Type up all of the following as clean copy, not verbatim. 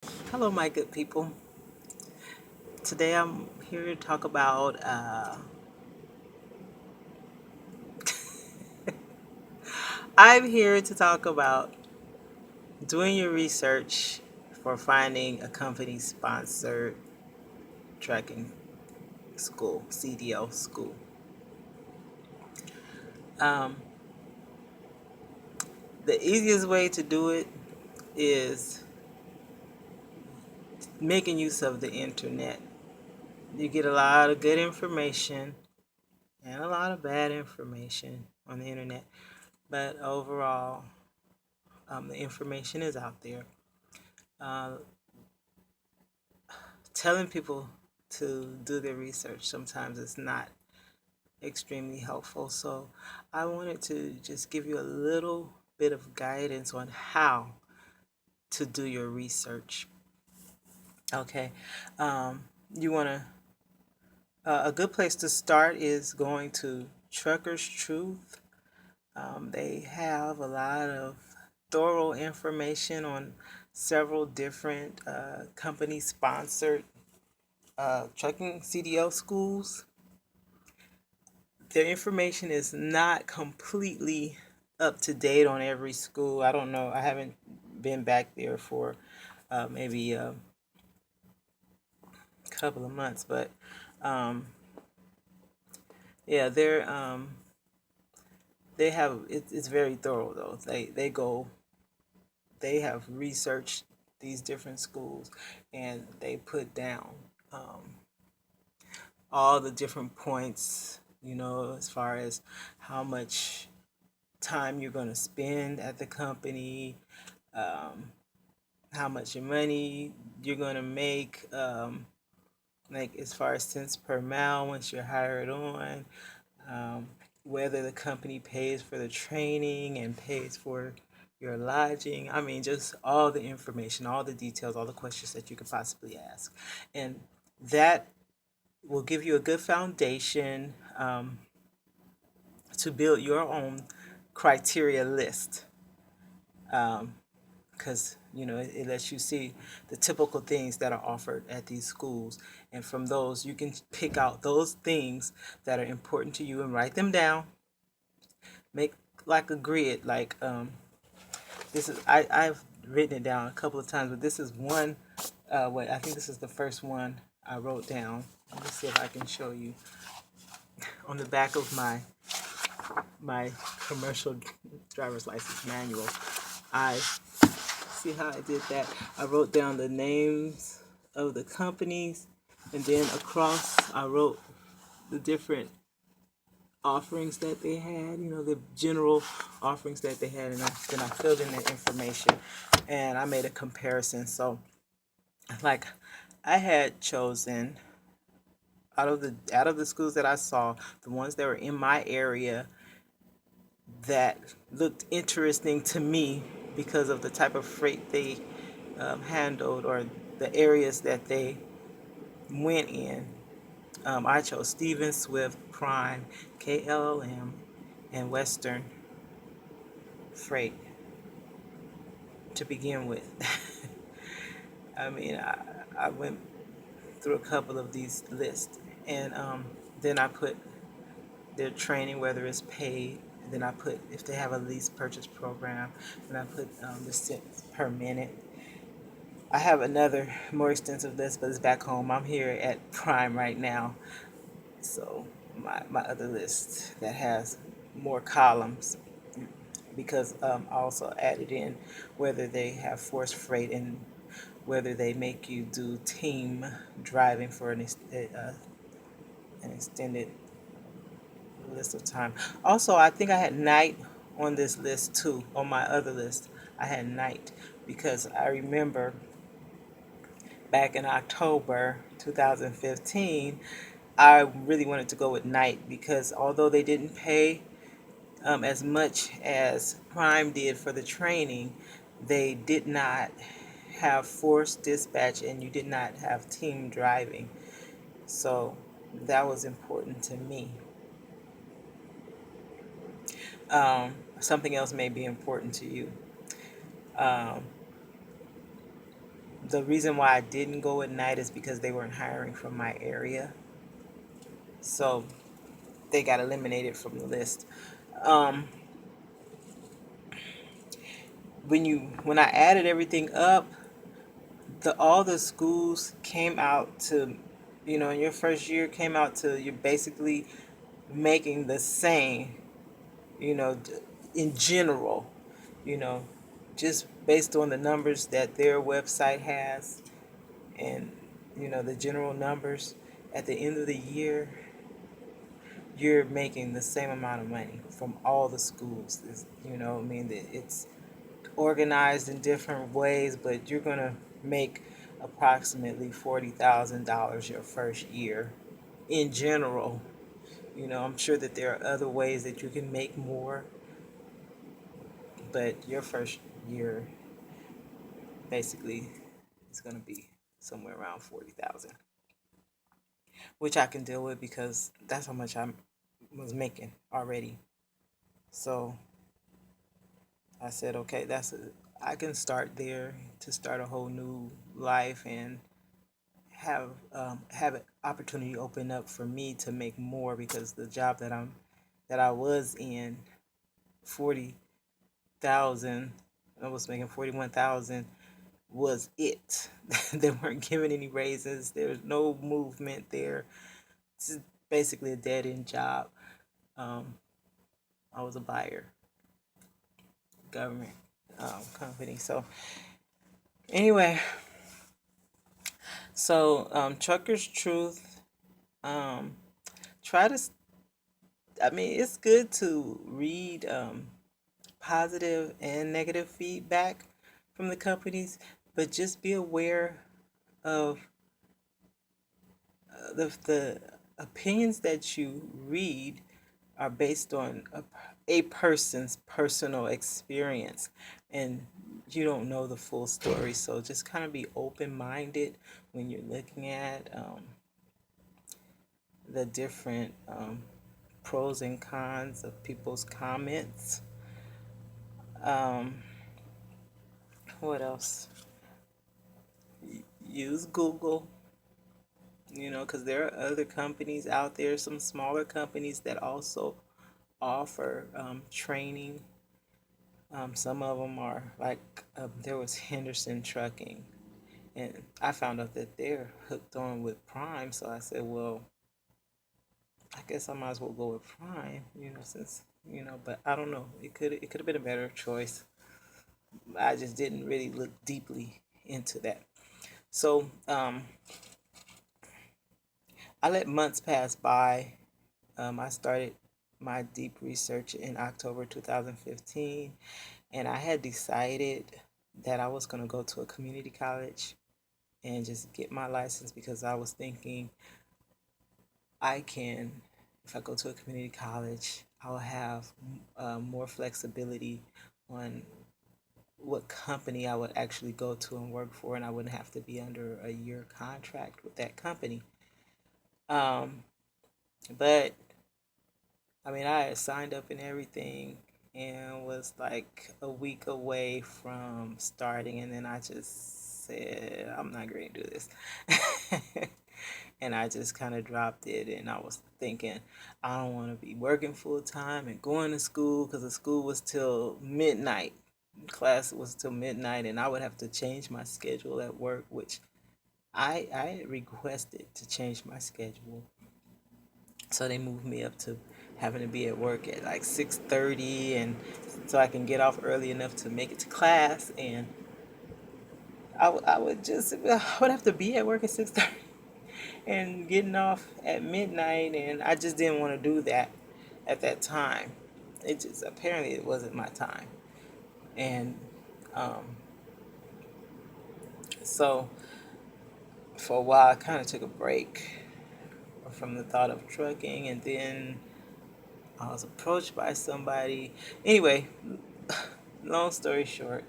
Hello, my good people. Today I'm here to talk about. I'm here to talk about doing your research for finding a company-sponsored trekking school, CDO school. Um, the easiest way to do it is making use of the internet. You get a lot of good information and a lot of bad information on the internet, but overall, the information is out there. Uh, Telling people to do their research sometimes is not extremely helpful. So I wanted to just give you a little bit of guidance on how to do your research. Okay. You want to, a good place to start is going to Trucker's Truth. They have a lot of thorough information on several different company sponsored trucking CDO schools. Their information is not completely up to date on every school. I don't know. I haven't been back there for maybe a couple of months, but um, yeah, they have it's very thorough though. They have researched these different schools and they put down um, all the different points. As far as how much time you're going to spend at the company, um, how much money you're going to make, like as far as cents per mile once you're hired on, um, whether the company pays for the training and pays for your lodging. I mean, just all the information, all the details, all the questions that you could possibly ask. And that will give you a good foundation to build your own criteria list. Because it lets you see the typical things that are offered at these schools, and from those you can pick out those things that are important to you and write them down. Make like a grid. Like this is I've written it down a couple of times, but this is one. Wait, I think this is the first one I wrote down. Let me see if I can show you on the back of my commercial driver's license manual. I See how I did that? I wrote down the names of the companies, and then across I wrote the different offerings that they had, the general offerings that they had, and then I filled in the information and I made a comparison. So, like, I had chosen out of the schools that I saw, the ones that were in my area that looked interesting to me because of the type of freight they handled, or the areas that they went in. I chose Stephen Swift, Prime, KLM, and Western Freight to begin with. I mean, I went through a couple of these lists, and then I put their training, whether it's paid. And then I put if they have a lease purchase program. Then I put the cents per minute. I have another more extensive list, but it's back home. I'm here at Prime right now. So my other list that has more columns, because I also added in whether they have forced freight and whether they make you do team driving for an extended list of time. Also, I think I had night on this list too. On my other list, I had night because I remember back in October 2015, I really wanted to go with night because although they didn't pay as much as Prime did for the training, they did not have forced dispatch and you did not have team driving. So that was important to me. Something else may be important to you. Um, The reason why I didn't go at night is because they weren't hiring from my area, so they got eliminated from the list. Um, when I added everything up, the all the schools came out to, in your first year came out to you're basically making the same, you know, in general, you know, just based on the numbers that their website has, and the general numbers at the end of the year, you're making the same amount of money from all the schools. I mean, it's organized in different ways, but you're going to make approximately $40,000 your first year in general. I'm sure that there are other ways that you can make more, but your first year basically is going to be somewhere around 40,000, which I can deal with because that's how much I was making already. So I said, okay, I can start there to start a whole new life and have an opportunity open up for me to make more, because the job that I was in, 40,000, I was making 41,000, was it. They weren't giving any raises. There was no movement there. It's basically a dead end job. Um, I was a buyer, government company. So anyway, Trucker's Truth. Um, try to. I mean, it's good to read positive and negative feedback from the companies, but just be aware of the opinions that you read are based on a person's personal experience, and you don't know the full story. So just kind of be open minded when you're looking at the different pros and cons of people's comments. Um, what else? Use Google, because there are other companies out there, some smaller companies that also offer training. Some of them are like, there was Henderson Trucking, and I found out that they're hooked on with Prime. So I said, well, I guess I might as well go with Prime, since But I don't know. It could have been a better choice. I just didn't really look deeply into that. So I let months pass by. I started my deep research in October 2015, and I had decided that I was going to go to a community college and just get my license, because I was thinking, if I go to a community college, I'll have more flexibility on what company I would actually go to and work for, and I wouldn't have to be under a year contract with that company. Um, but I mean, I had signed up and everything and was like a week away from starting, and then I just said, I'm not going to do this. And I just kind of dropped it, and I was thinking, I don't want to be working full time and going to school, because the school was till midnight. Class was till midnight, and I would have to change my schedule at work, which I requested to change my schedule. So they moved me up to having to be at work at like 6:30, and so I can get off early enough to make it to class. And I would have to be at work at 6:30 and getting off at midnight, and I just didn't want to do that at that time. Apparently it wasn't my time. And um, so for a while I kind of took a break from the thought of trucking, and then I was approached by somebody. Anyway, long story short,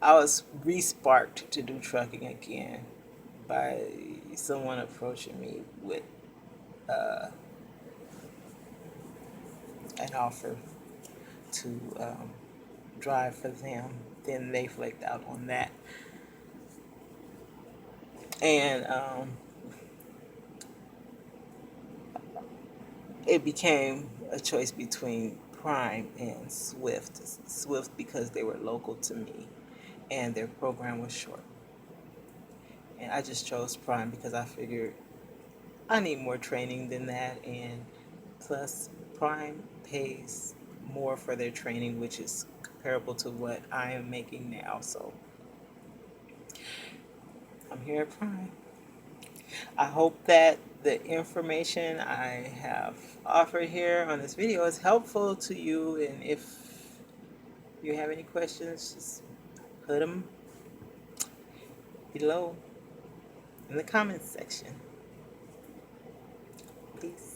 I was re-sparked to do trucking again by someone approaching me with uh, an offer to drive for them. Then they flaked out on that. And it became a choice between Prime and Swift. Swift because they were local to me and their program was short. And I just chose Prime because I figured I need more training than that. And plus, Prime pays more for their training, which is comparable to what I am making now. So I'm here at Prime. I hope that the information I have offered here on this video is helpful to you. And if you have any questions, just put them below in the comments section. Peace.